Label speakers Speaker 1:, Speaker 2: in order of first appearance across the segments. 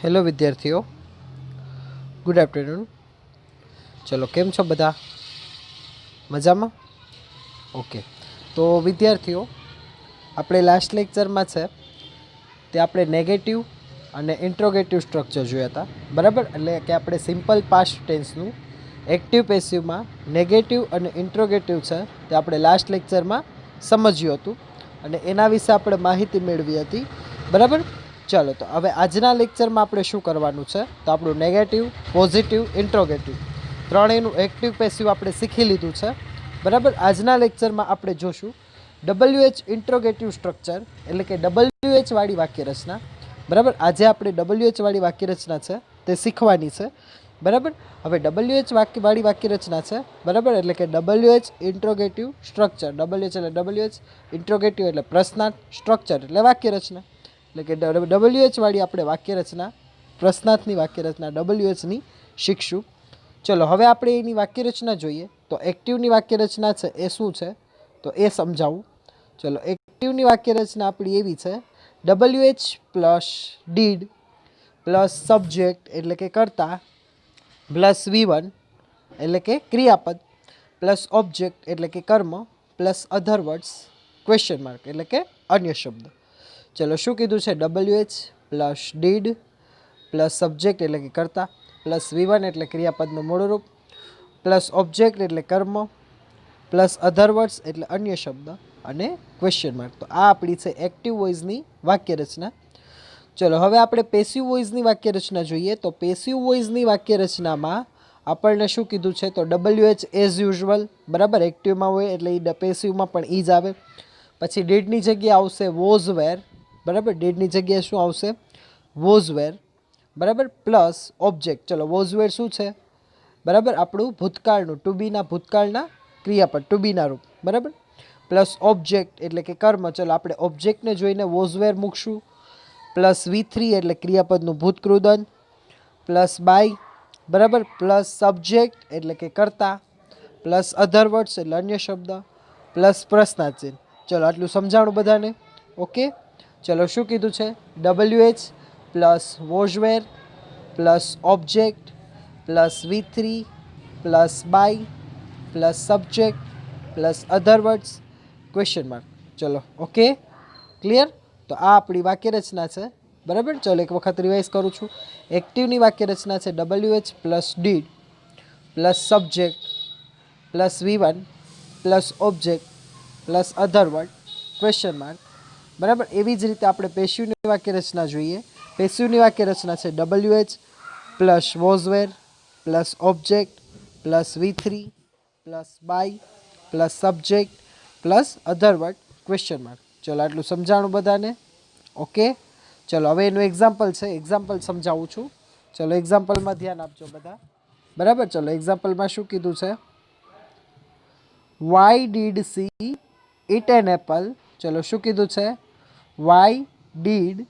Speaker 1: Hello વિદ્યાર્થીઓ, good afternoon. ચલો, કેમ છો બધા? મજામાં? ઓકે. તો વિદ્યાર્થીઓ, આપણે લાસ્ટ લેક્ચરમાં છે તે આપણે નેગેટિવ અને ઇન્ટ્રોગેટિવ સ્ટ્રક્ચર જોયા હતા, બરાબર? એટલે કે આપણે સિમ્પલ પાસ્ટ ટેન્સનું એક્ટિવ પેસિવમાં નેગેટિવ અને ઇન્ટ્રોગેટિવ છે તે આપણે લાસ્ટ લેક્ચરમાં સમજ્યું હતું અને એના વિશે આપણે માહિતી મેળવી હતી, બરાબર? ચાલો, તો હવે આજના લેક્ચરમાં આપણે શું કરવાનું છે, તો આપણું નેગેટિવ, પોઝિટિવ, ઇન્ટ્રોગેટિવ ત્રણેયનું એક્ટિવ પેસિવ આપણે શીખી લીધું છે, બરાબર? આજના લેક્ચરમાં આપણે જોશું WH ઇન્ટ્રોગેટિવ સ્ટ્રક્ચર, એટલે કે WH વાળી વાક્ય રચના, બરાબર? આજે આપણે WH વાળી વાક્ય રચના છે તે શીખવાની છે, બરાબર? હવે WH વાળી વાક્ય રચના છે, બરાબર? એટલે કે WH ઇન્ટ્રોગેટિવ સ્ટ્રક્ચર, WH એટલે WH, ઇન્ટ્રોગેટિવ એટલે પ્રશ્નાર્થ, સ્ટ્રક્ચર એટલે વાક્ય રચના, એટલે કે WH વાળી આપણે વાક્ય રચના, પ્રશ્નાર્થની વાક્ય રચના WHની શીખશું. ચલો, હવે આપણે એની વાક્ય રચના જોઈએ. તો એક્ટિવની વાક્ય રચના છે એ શું છે, તો એ સમજાવું. ચલો, એક્ટિવની વાક્ય રચના આપણી એવી છે, WH plus did plus subject એટલે કે કર્તા પ્લસ V1 એટલે કે ક્રિયાપદ પ્લસ ઓબ્જેક્ટ એટલે કે કર્મ plus other words question mark એટલે કે અન્ય શબ્દ. ચલો, શું કીધું છે? WH plus did plus subject એટલે કે કર્તા પ્લસ V1 એટલે ક્રિયાપદનું મૂળરૂપ પ્લસ ઓબ્જેક્ટ એટલે કર્મ પ્લસ અધર વર્ડ્સ એટલે અન્ય શબ્દ અને ક્વેશ્ચન માર્ક. તો આ આપણી છે એક્ટિવ વોઇસની વાક્ય રચના. ચલો, હવે આપણે પેસિવ વોઇસની વાક્ય રચના જોઈએ. તો પેસિવ વોઇસની વાક્ય રચનામાં આપણને શું કીધું છે? તો WH એઝ યુઝ્યુઅલ, બરાબર? એક્ટિવમાં હોય એટલે એ પેસિવમાં પણ ઈ જ આવે. પછી ડીડની જગ્યાએ આવશે વોઝ વેર, બરાબર? ડીડની જગ્યાએ શું આવશે? વોઝ વેર, બરાબર? Plus object. ચલો, વોઝ વેર શું છે? બરાબર, આપણું ભૂતકાળનું, ટુ બીના ભૂતકાળના ક્રિયાપદ, ટુ બીના રૂપ, બરાબર? પ્લસ ઓબ્જેક્ટ એટલે કે કર્મ. ચલો, આપણે ઓબ્જેક્ટને જોઈને વોઝ વેર મૂકશું. પ્લસ V3 એટલે ક્રિયાપદનું ભૂતકૃદન પ્લસ બાય, બરાબર? પ્લસ સબ્જેક્ટ એટલે કે કર્તા પ્લસ અધર વર્ડ્સ એટલે અન્ય શબ્દ પ્લસ પ્રશ્નાર્થ ચિહ્ન. ચલો, આટલું સમજાણું બધાને? ઓકે. ચલો, શું કીધું છે? WH plus was were plus object plus V3 plus by plus subject plus other words question mark. ચલો, ઓકે, ક્લિયર? તો આ આપણી વાક્ય રચના છે, બરાબર? ચલો, એક વખત રિવાઇઝ કરું છું. એક્ટિવની વાક્ય રચના છે WH plus did plus subject plus V1 plus object plus other word question mark, બરાબર? એવી જ રીતે આપણે પેસિવની વાક્ય રચના જોઈએ. પેસિવની વાક્ય રચના છે WH plus was were plus object plus V3 plus by plus subject plus other word question mark. ચલો, આટલું સમજાણું બધાને? ઓકે. ચલો, હવે એનું એક્ઝામ્પલ છે, એક્ઝામ્પલ સમજાવું છું. ચલો, એક્ઝામ્પલમાં ધ્યાન આપજો બધા, બરાબર? ચલો, એક્ઝામ્પલમાં શું કીધું છે? Why did she eat an Apple. ચલો, શું કીધું છે? Why did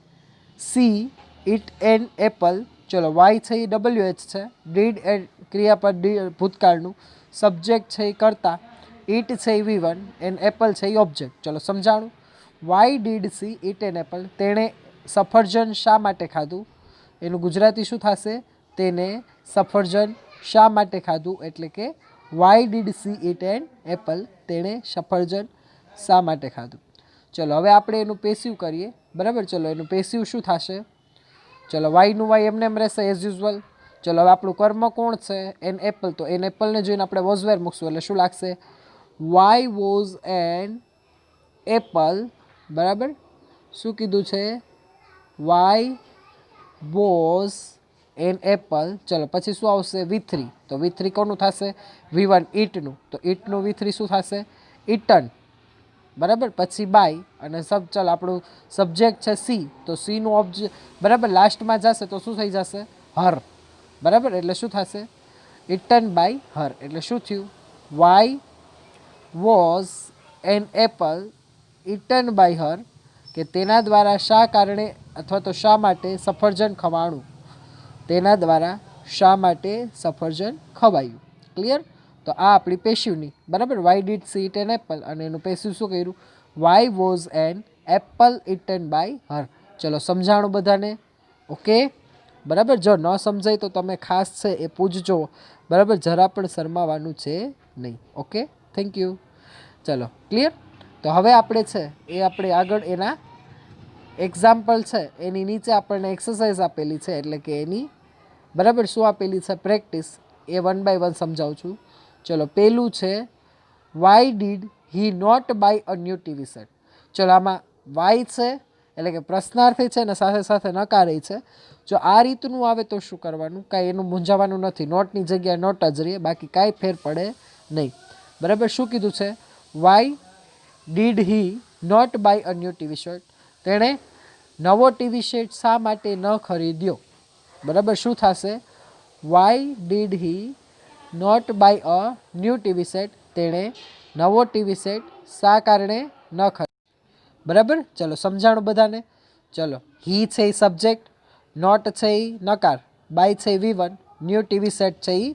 Speaker 1: she eat an Apple. ચલો, વાય છે એ WH છે, ડીડ એ ક્રિયાપદ ભૂતકાળનું, સબ્જેક્ટ છે એ કર્તા, ઇટ છે એ V1, એન એપલ છે એ ઓબ્જેક્ટ. ચલો, સમજાણું? Y did she eat an Apple, તેણે સફરજન શા માટે ખાધું? એનું ગુજરાતી શું થશે? તેને સફરજન શા માટે ખાધું? એટલે કે Y did she eat an Apple, તેણે સફરજન શા માટે ખાધું? ચલો, હવે આપણે એનું પેસિવ કરીએ, બરાબર? ચલો, એનું પેસિવ શું થશે? ચલો, વાયનું વાય એમને એમ રહેશે એઝ યુઝ્યુઅલ. ચલો, હવે આપણું કર્મ કોણ છે? An apple. તો એન એપલને જોઈને આપણે વોઝવેર મૂકશું એટલે શું લાગશે? વાય વોઝ એન એપલ, બરાબર? શું કીધું છે? Why was an Apple. ચલો, પછી શું આવશે? V3. તો V3 કોનું થશે? V1 ઇટનું. તો ઇટનું V3 શું થશે? ઇટન, બરાબર? પછી બાય અને ચલ આપણું સબ્જેક્ટ છે સી, તો સીનું ઓબ્જેક્ટ, બરાબર, લાસ્ટમાં જશે તો શું થઈ જશે? હર, બરાબર? એટલે શું થશે? Eaten by her. એટલે શું થયું? Why was an apple eaten by her, કે તેના દ્વારા શા કારણે અથવા તો શા માટે સફરજન ખવાણું? તેના દ્વારા શા માટે સફરજન ખવાયું? ક્લિયર? તો આ આપણી પેશિવની, બરાબર? Why did she eat an apple, અને એનું પેસિવ શું કર્યું? Why was an apple eaten by her. ચલો, સમજાણું બધાને? ઓકે. બરાબર. જો ન સમજાય તો તમે ખાસ છે એ પૂછજો, બરાબર. જરા પણ શરમાવાનું છે નહીં. Okay, thank you. ચલો, ક્લિયર. તો હવે આપણે છે એ આપણે આગળ એના એક્ઝામ્પલ છે એની નીચે આપણને એક્સરસાઇઝ આપેલી છે, એટલે કે એની બરાબર શું આપેલી છે, પ્રેક્ટિસ. એ 1 by 1 સમજાવું છું. ચલો, પહેલું છે why did he not buy a new TV set. ચલો, આમાં વાય છે એટલે કે પ્રશ્નાર્થી છે ને સાથે સાથે નકારી છે. જો આ રીતનું આવે તો શું કરવાનું, કાંઈ એનું મૂંઝાવાનું નથી. નોટની જગ્યાએ નોટ જ રહીએ, બાકી કાંઈ ફેર પડે નહીં. બરાબર. શું કીધું છે, why did he not buy a new TV set. તેણે નવો ટીવી સેટ શા માટે ન ખરીદ્યો. બરાબર. શું થશે, why did he not buy a new TV set. તેણે નવો ટીવી સેટ શા કારણે ન ખરીદ્યો. બરાબર. ચલો, સમજાણું બધાને. ચલો, હી છે એ સબ્જેક્ટ, નોટ છે એ નકાર, બાય છે એ V1, ન્યૂ ટીવી સેટ છે એ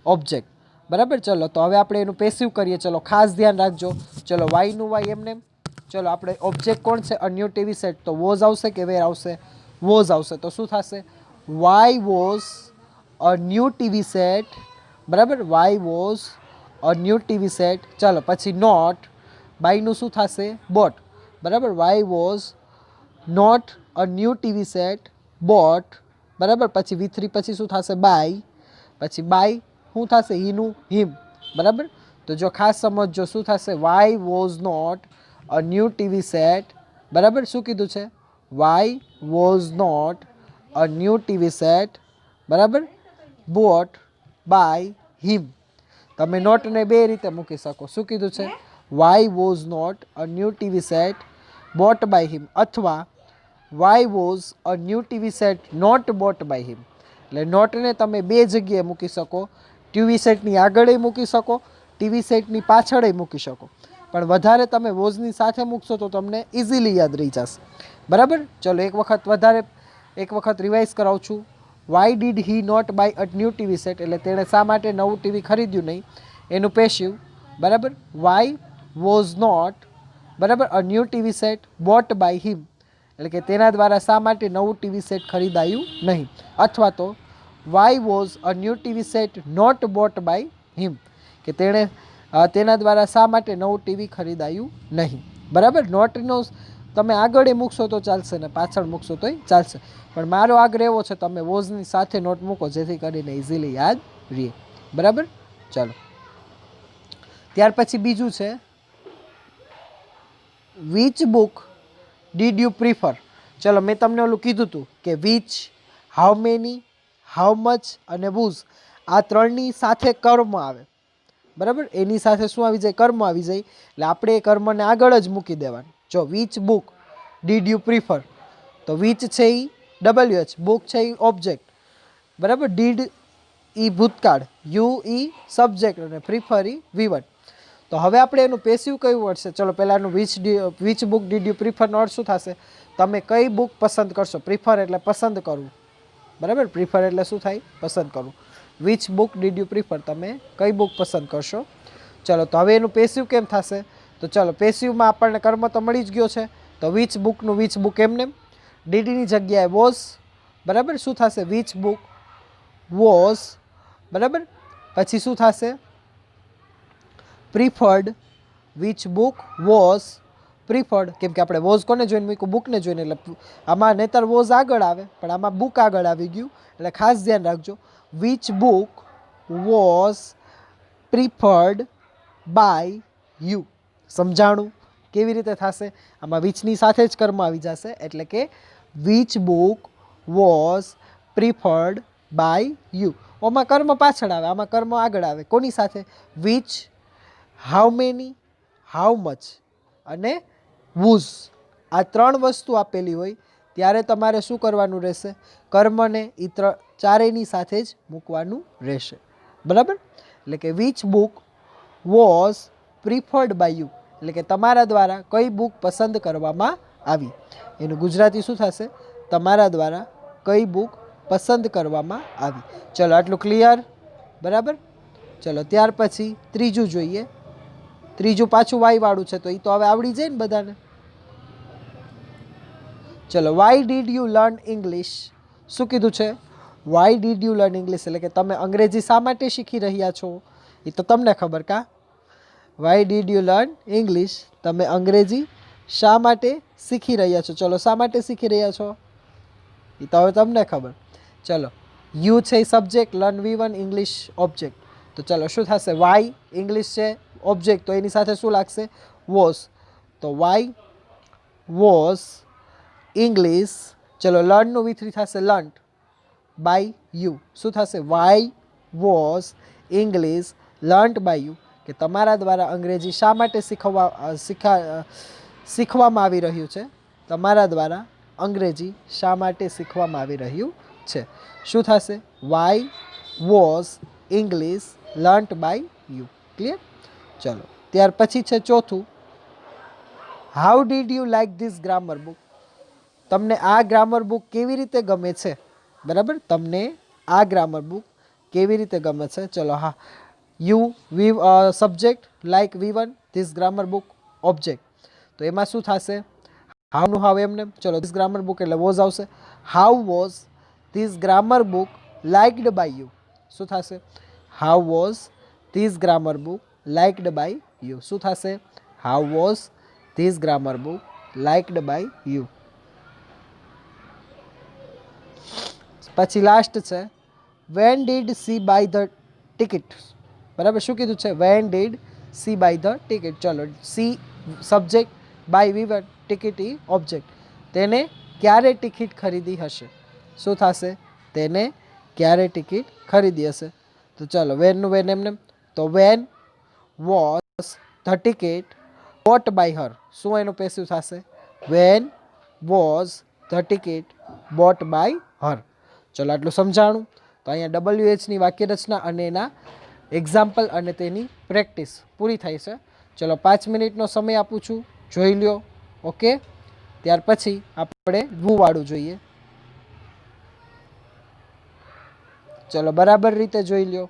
Speaker 1: ઓબ્જેક્ટ. બરાબર. ચલો, તો હવે આપણે એનું પેસિવ કરીએ. ચલો, ખાસ ધ્યાન રાખજો. ચલો, વાયનું વાય એમને. ચલો, આપણે ઓબ્જેક્ટ કોણ છે, અ ન્યૂ ટીવી સેટ, તો વોઝ આવશે કે વેર આવશે, વોઝ આવશે. તો શું થશે, why was a new TV set. બરાબર. Why was a new TV set. ચાલો, પછી નોટ, બાયનું શું થશે, બોટ. બરાબર. Why was not a new TV set bought. બરાબર. પછી V3 પછી શું થશે, બાય. પછી બાય શું થશે, હીનું હિમ. બરાબર. તો જો ખાસ સમજજો શું થશે, why was not a new TV set. બરાબર. શું કીધું છે, why was not a new TV set. બરાબર. Bought by him. તમે નોટને બે રીતે મૂકી શકો. શું કીધું છે, why was not a new TV set bought by him, અથવા why was a new TV set not bought by him. એટલે નોટને તમે બે જગ્યાએ મૂકી શકો. ટીવી સેટની આગળે મૂકી શકો, ટીવી સેટની પાછળે મૂકી શકો. પણ વધારે તમે વોઝની સાથે મૂકશો તો તમને ઇઝીલી યાદ રહી જશે. બરાબર. ચલો, એક વખત રિવાઇઝ કરાવું છું. Why did he not buy a new TV set, એટલે તેણે શા માટે નવું ટીવી ખરીદ્યું નહીં, એનું પેશિવ. બરાબર. વાય વોઝ નોટ, બરાબર, a new TV set bought by him, એટલે કે તેના દ્વારા શા માટે નવું ટીવી સેટ ખરીદાયું નહીં. અથવા તો why was a new TV set not bought by him, કે તેના દ્વારા શા માટે નવું ટીવી ખરીદાયું નહીં. બરાબર. નોટનો તમે આગળ મૂકશો તો ચાલશે ને પાછળ મૂકશો તોય ચાલશે. પણ મારો આગ્રહ એવો છે તમે વોઝની સાથે નોટ મૂકો, જેથી કરીને ઇઝીલી યાદ રહે. બરાબર. ચાલો, ત્યાર પછી બીજું છે, which book did you prefer. ચલો, મેં તમને ઓલું કીધું હતું કે which, how many, how much અને વુઝ, આ ત્રણની સાથે કર્મ આવે. બરાબર. એની સાથે શું આવી જાય, કર્મ આવી જાય. એટલે આપણે એ કર્મને આગળ જ મૂકી દેવાનું. જો which book did you prefer, તો વિચ છે એ WH, બુક છે એ ઓબ્જેક્ટ. બરાબર. ડીડ ઈ ભૂતકાળ, યુ ઈ સબ્જેક્ટ અને પ્રિફર ઈ V1. તો હવે આપણે એનું પેસિવ કયું વર્ડ છે. ચલો, પહેલાં એનું વિચ બુક ડીડ યુ પ્રિફરનો અર્થ શું થશે, તમે કઈ બુક પસંદ કરશો. પ્રિફર એટલે પસંદ કરવું. બરાબર. પ્રિફર એટલે શું થાય, પસંદ કરવું. Which book did you prefer, તમે કઈ બુક પસંદ કરશો. ચલો, તો હવે એનું પેસિવ કેમ થશે, તો ચલો, પેસિવમાં આપણને કર્મ તો મળી જ ગયો છે. તો વિચ બુકનું વિચ બુક એમને, ડીડીની જગ્યાએ વોઝ. બરાબર. શું થશે, વિચ બુક વોઝ. બરાબર. પછી શું થશે, preferred, which book was preferred. કેમ કે આપણે વોઝ કોને જોઈને મૂક્યું, બુકને જોઈને. એટલે આમાં નહીતર વોઝ આગળ આવે, પણ આમાં બુક આગળ આવી ગયું. એટલે ખાસ ધ્યાન રાખજો, which book was preferred by you. સમજાણું કેવી રીતે થશે, આમાં વિચની સાથે જ કર્મ આવી જશે. એટલે કે which book was preferred by you. આમાં કર્મ પાછળ આવે, આમાં કર્મ આગળ આવે. કોની સાથે, which, how many, how much અને વુઝ. આ ત્રણ વસ્તુ આપેલી હોય ત્યારે તમારે શું કરવાનું રહેશે, કર્મને એ ચારેયની સાથે જ મૂકવાનું રહેશે. બરાબર. એટલે કે which book was preferred by you, એટલે કે તમારા દ્વારા કઈ બુક પસંદ કરવામાં આવી. એનું ગુજરાતી શું થશે, તમારા દ્વારા કઈ બુક પસંદ કરવામાં આવી. ચલો, આટલું ક્લિયર. બરાબર. ચલો, ત્યાર પછી ત્રીજું જોઈએ. ત્રીજું પાછું વાય વાળું છે, તો એ તો હવે આવડી જાય ને બધાને. ચલો, why did you learn English. શું કીધું છે, why did you learn English એટલે કે તમે અંગ્રેજી શા માટે શીખી રહ્યા છો એ તો તમને ખબર કા. Why did you learn English, તમે અંગ્રેજી શા માટે શીખી રહ્યા છો. ચલો શા માટે શીખી રહ્યા છો એ તો હવે તમને ખબર. ચલો યુ છે subject, learn V1 English object. તો ચલો શું થશે, વાય ઇંગ્લિશ છે ઓબ્જેક્ટ, તો એની સાથે શું લાગશે, વોઝ. તો વાય વોઝ ઇંગ્લિશ. ચલો લર્નનું V3 થશે લર્ન્ટ બાય યુ. શું થશે, why was English learnt by you, કે તમારા દ્વારા અંગ્રેજી શા માટે શીખવામાં આવી રહ્યું છે, તમારા દ્વારા અંગ્રેજી શા માટે શીખવામાં આવી રહ્યું છે. શું થશે, why was English learnt by you. Clear. ચલો ત્યાર પછી છે ચોથું, how did you like this grammar book. તમને આ ગ્રામર બુક કેવી રીતે ગમે છે, બરાબર, તમને આ ગ્રામર બુક કેવી રીતે ગમે છે. ચલો હા, you subject like V1 this grammar book object. તો એમાં શું થશે, હાઉનું હાવ એમને. ચલો ધીસ ગ્રામર બુક એટલે વોઝ આવશે. How was this grammar book liked by you. શું થશે, how was this grammar book liked by you. શું થશે, how was this grammar book liked by you. પછી લાસ્ટ છે, when did she buy the ticket. બરાબર, શું કીધું છે, when did she buy the ticket. ચલો see subject by V1 ticket ઈ ઓબ્જેક્ટ. તેને ક્યારે ટિકિટ ખરીદી હશે. શું થશે, તેને ક્યારે ટિકિટ ખરીદી હશે. તો ચલો વેનનું વેન એમને. તો when was the ticket bought by her. શું એનું પેસિવ થશે, when was the ticket bought by her. ચલો આટલું સમજાણું. તો અહીંયા WHની વાક્ય રચના અને એના એક્ઝામ્પલ અને તેની પ્રેક્ટિસ પૂરી થાય છે. ચલો 5 મિનિટનો સમય આપું છું, જોઈ લ્યો. ઓકે, ત્યાર પછી આપણે વાળું જોઈએ. ચલો બરાબર રીતે જોઈ લ્યો.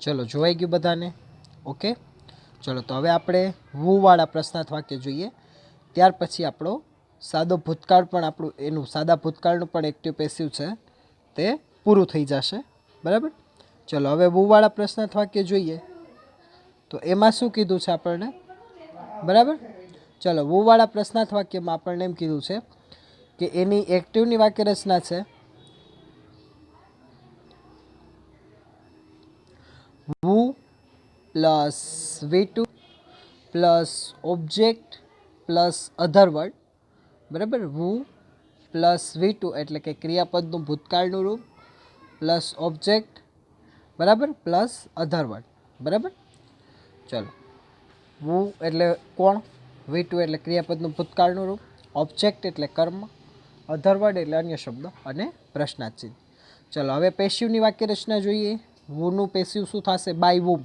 Speaker 1: ચલો જોવાઈ ગયું બધાને? ઓકે, ચલો તો હવે આપણે વુવાળા પ્રશ્નાર્થ વાક્ય જોઈએ. ત્યાર પછી આપણો સાદો ભૂતકાળ પણ આપણું એનું સાદા ભૂતકાળનું પણ એક્ટિવ પેસિવ છે તે પૂરું થઈ જશે. બરાબર, ચલો હવે વુવાળા પ્રશ્નાર્થ વાક્ય જોઈએ. તો એમાં શું કીધું છે આપણને? બરાબર, ચલો વુવાળા પ્રશ્નાર્થ વાક્યમાં આપણને એમ કીધું છે કે એની એક્ટિવની વાક્ય રચના છે who plus V2 plus object plus other word. બરાબર, વુ પ્લસ V2 એટલે કે ક્રિયાપદનું ભૂતકાળનું રૂપ પ્લસ ઓબ્જેક્ટ, બરાબર, પ્લસ અધર વર્ડ. બરાબર, ચલો વુ એટલે કોણ, V2 એટલે ક્રિયાપદનું ભૂતકાળનું રૂપ, ઓબ્જેક્ટ એટલે કર્મ, અધર વર્ડ એટલે અન્ય શબ્દો અને પ્રશ્નાર્થ ચિહ્ન. ચલો હવે પેશિવની વાક્ય રચના જોઈએ. વુનું પેશિવ શું થશે? By whom.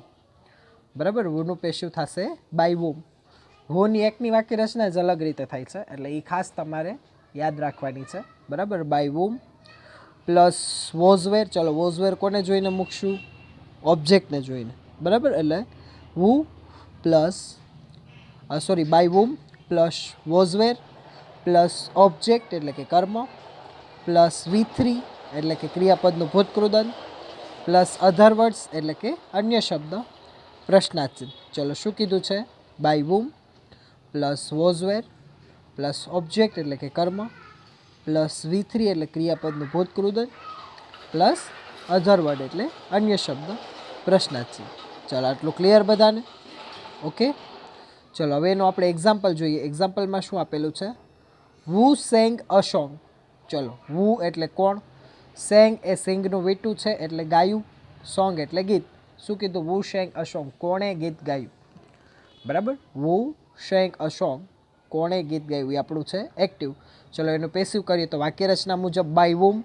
Speaker 1: બરાબર, વુનું પેશિવ થશે બાય વુમ. વુની એકની વાક્ય રચના જ અલગ રીતે થાય છે એટલે એ ખાસ તમારે યાદ રાખવાની છે. બરાબર, બાય વુમ પ્લસ વોઝવેર. ચલો વોઝવેર કોને જોઈને મૂકશું? ઓબ્જેક્ટને જોઈને. બરાબર, એટલે who plus by whom plus was were plus object એટલે કે કર્મ પ્લસ V3 એટલે કે ક્રિયાપદનું ભૂતકૃદન પ્લસ અધર વર્ડ્સ એટલે કે અન્ય શબ્દ પ્રશ્નાર્થ ચિહ્ન. ચલો શું કીધું છે? By whom plus was were plus object એટલે કે કર્મ પ્લસ V3 એટલે ક્રિયાપદનું ભૂતકૃદન પ્લસ અધર વર્ડ એટલે અન્ય શબ્દ પ્રશ્નાર્થ ચિહ્ન. ચલો આટલું ક્લિયર બધાને? ઓકે, ચલો હવે એનું આપણે એક્ઝામ્પલ જોઈએ. એક્ઝામ્પલમાં શું આપેલું છે? વુ સેંગ અ સોંગ. ચલો વુ એટલે કોણ, સેંગ એ સિંગનું V2 છે એટલે ગાયું, સોંગ એટલે ગીત. શું કીધું? વુ સેંગ અ સોંગ, કોણે ગીત ગાયું. બરાબર, વુ સેંગ અ સોંગ, કોણે ગીત ગાયું એ આપણું છે એક્ટિવ. ચલો એનું પેસિવ કરીએ તો વાક્ય રચના મુજબ બાય વુમ.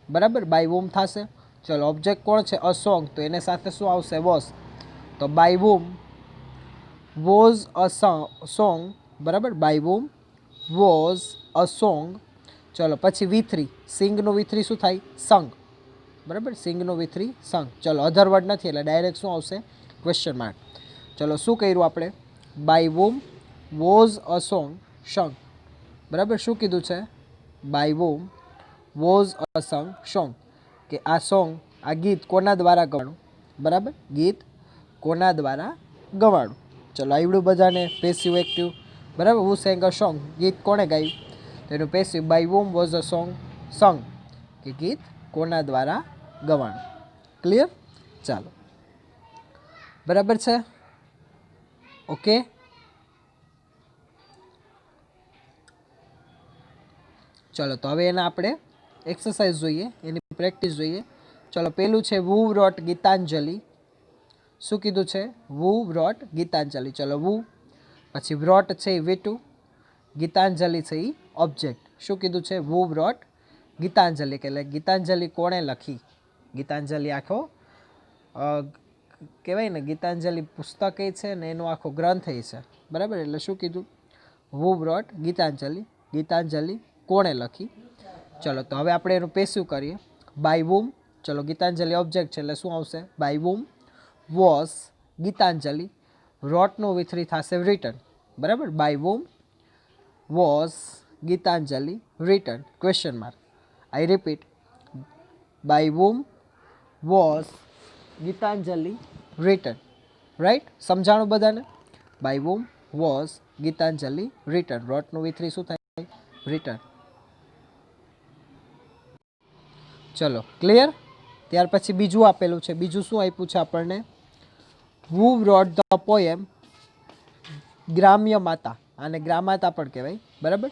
Speaker 1: બરાબર, બાય વુમ થશે. ચલો ઓબ્જેક્ટ કોણ છે? અ સોંગ, તો એને સાથે શું આવશે? વોઝ. તો by whom was a song. બરાબર, by whom was a song. ચલો પછી V3, સિંગનું V3 શું થાય? સંગ. બરાબર, સિંગનું V3 સંગ. ચલો અધર વર્ડ નથી એટલે ડાયરેક્ટ શું આવશે? Question mark. ચલો શું કર્યું આપણે? By whom was a song sung. બરાબર, શું કીધું છે? By whom was a song, કે આ સોંગ, આ ગીત કોના દ્વારા ગવાણું. બરાબર, ગીત કોના દ્વારા ગવાણું. ચલો આવડું બધાને પેસિવ એક્ટિવ. બરાબર, વુ સેંગ અ સોંગ, ગીત કોણે ગાયું? તો એનું passive by whom was a song sung, કે ગીત કોના દ્વારા ગવાણું. ક્લિયર? ચાલો, બરાબર છે? ઓકે, ચલો તો હવે એના આપણે એક્સરસાઇઝ જોઈએ, એની પ્રેક્ટિસ જોઈએ. ચલો પેલું છે વુ રોટ ગીતાંજલિ. શું કીધું છે? વુ વ્રોટ ગીતાંજલિ. ચલો વુ પછી વ્રોટ છે એ V2, ગીતાંજલિ છે એ ઓબ્જેક્ટ. શું કીધું છે? વુ વ્રોટ ગીતાંજલિ, એટલે ગીતાંજલિ કોણે લખી? ગીતાંજલિ આખો કહેવાય ને, ગીતાંજલિ પુસ્તક એ છે ને એનો આખો ગ્રંથ એ છે. બરાબર, એટલે શું કીધું? વુ વ્રોટ ગીતાંજલિ, ગીતાંજલિ કોણે લખી. ચલો તો હવે આપણે એનું પેસિવ કરીએ. By whom. ચલો ગીતાંજલિ ઓબ્જેક્ટ છે એટલે શું આવશે? બાય વુમ વોઝ ગીતાંજલિ, રોટનું V3 થશે રિટન. બરાબર, by whom was Gitanjali written question mark. I repeat, by whom was Gitanjali written. Right, સમજાણું બધાને? By whom was Gitanjali written, રોટનું V3 શું થાય? રિટન. ચલો ક્લિયર? ત્યાર પછી બીજું આપેલું છે. બીજું શું આપ્યું છે આપણને? વુ રોટ ધ પોએમ ગ્રામ્ય માતા. આને ગ્રામાતા પણ કહેવાય. બરાબર,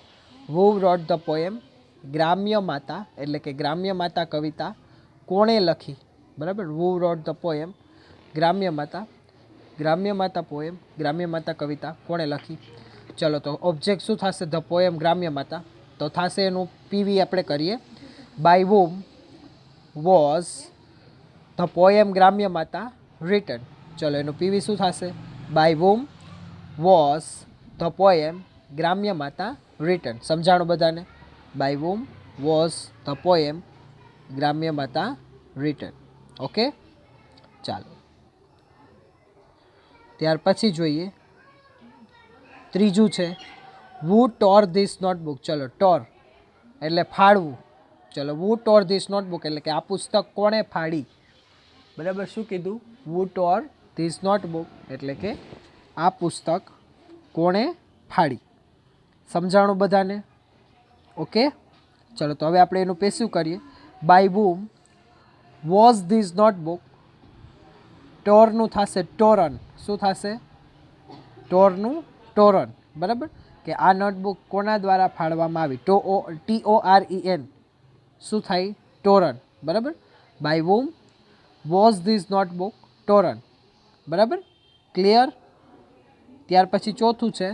Speaker 1: વુ રોટ ધ પોએમ ગ્રામ્ય માતા, એટલે કે ગ્રામ્ય માતા કવિતા કોણે લખી. બરાબર, વુ રોટ ધ પોએમ ગ્રામ્ય માતા, ગ્રામ્ય માતા પોએમ, ગ્રામ્ય માતા કવિતા કોણે લખી. ચલો તો ઓબ્જેક્ટ શું થશે? ધ પોએમ ગ્રામ્ય માતા. તો થશે એનું PV આપણે કરીએ. By whom was the poem Gramya Mata written. ચલો એનું PV શું થશે? By whom was the poem Gramya Mata written. સમજાણું બધાને? By whom was the poem Gramya Mata return. Okay, ચાલો. ત્યાર પછી જોઈએ ત્રીજું છે વુ ટોર ધીસ નોટબુક. ચલો ટોર એટલે ફાળવું. ચલો વુ ટોર ધીસ નોટબુક એટલે કે આ પુસ્તક કોણે ફાડી. બરાબર, શું કીધું? વુ ટોર ધીસ નોટબુક એટલે કે આ પુસ્તક કોણે ફાડી. સમજાણું બધાને? ઓકે, ચલો તો હવે આપણે એનું પેસિવ કરીએ. By whom was this notebook. ટોરનું થશે ટોરન. શું થશે? ટોરનું ટોરન. બરાબર, કે આ નોટબુક કોના દ્વારા ફાળવામાં આવી? TOREN. શું થાય? ટોરન. બરાબર, by whom was this notebook ટોરન. બરાબર, ક્લિયર? ત્યાર પછી ચોથું છે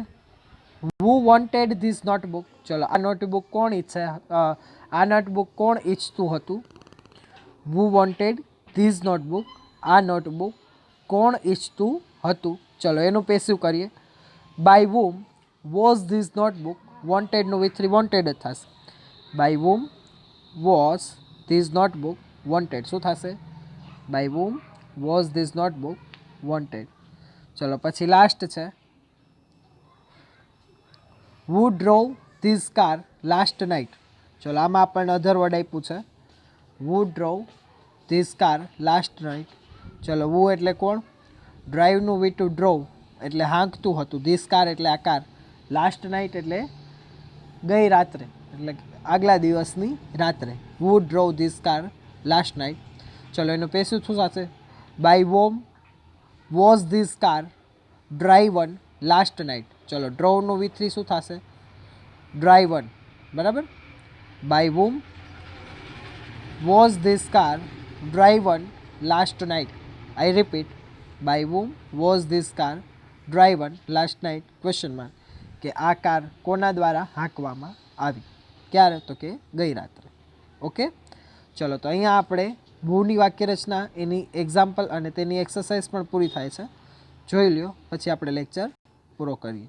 Speaker 1: who wanted this notebook. ચલો આ નોટબુક કોણ ઈચ્છે? આ નોટબુક કોણ ઈચ્છતું હતું? who wanted this notebook. આ નોટબુક કોણ ઈચ્છતું હતું? ચલો એનું પેસિવ કરીએ. By whom was this notebook. wanted નું with wanted જ થશે. by whom was this notebook wanted. શું થશે? by whom was this notebook wanted. ચલો પછી લાસ્ટ છે who drove this car last night. ચલો આમાં આપણને અધર વર્ડ આપ્યું છે who drove this car last night. ચલો who એટલે કોણ? ડ્રાઈવનું વી ટુ ડ્રોવ એટલે હાંકતું હતું. ધીસ કાર એટલે આ કાર. લાસ્ટ નાઇટ એટલે ગઈ રાત્રે, એટલે આગલા દિવસની રાત્રે. who drove this car last night. ચલો એનું પેસિવ શું થશે? By whom was this car driven last night. ચલો ડ્રોવનું વી થ્રી શું થશે? ડ્રાઈવન. બરાબર, by whom was this car driven last night. I repeat, by whom was this car driven last night question mark. કે આ car કોના દ્વારા હાંકવામાં આવી? ક્યારે? તો કે ગઈ રાત્રે. ઓકે, ચલો તો અહીંયા આપણે વૂની વાક્યરચના, એની એક્ઝામ્પલ અને તેની એક્સરસાઇઝ પણ પૂરી થાય છે. જોઈ લ્યો, પછી આપણે લેક્ચર પૂરો કરીએ.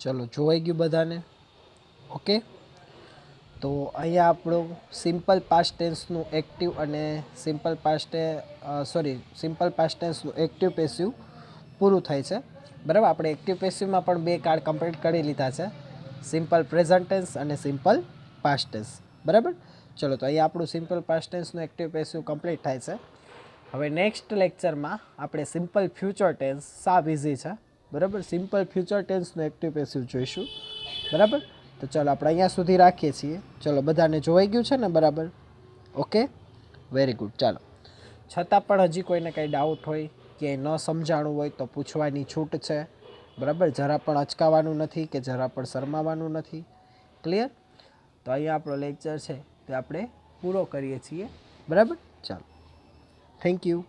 Speaker 1: ચલો જોવાઈ ગયું બધાને? ઓકે, તો અહીંયા આપણું સિમ્પલ પાસ્ટ ટેન્સનું એક્ટિવ અને સિમ્પલ ટેન્સનું એક્ટિવ પેસિવ પૂરું થાય છે. બરાબર, આપણે એક્ટિવ પેસિવમાં પણ 2 કાર્ડ કમ્પ્લીટ કરી લીધા છે, સિમ્પલ પ્રેઝન્ટ ટેન્સ અને સિમ્પલ પાસ્ટ ટેન્સ. બરાબર, ચલો તો અહીંયા આપણું સિમ્પલ પાસ્ટ ટેન્સનું એક્ટિવ પેસિવ કમ્પ્લીટ થાય છે. હવે નેક્સ્ટ લેક્ચરમાં આપણે સિમ્પલ ફ્યુચર ટેન્સ સાવ ઇઝી છે. બરાબર, સિમ્પલ ફ્યુચર ટેન્સનું એક્ટિવ પેસિવ જોઈશું. બરાબર, તો ચલો આપણે અહીંયા સુધી રાખીએ છીએ. ચલો બધાને જોવાઈ ગયું છે ને બરાબર? Okay, very good. ચાલો, છતાં પણ હજી કોઈને કંઈ ડાઉટ હોય કે ન સમજાણું હોય તો પૂછવાની છૂટ છે. બરાબર, જરા પણ અચકાવાનું નથી કે જરા પણ શરમાવાનું નથી. ક્લિયર? તો અહીંયા આપણો લેક્ચર છે તે આપણે પૂરો કરીએ છીએ. બરાબર, ચાલો, થેન્ક યુ.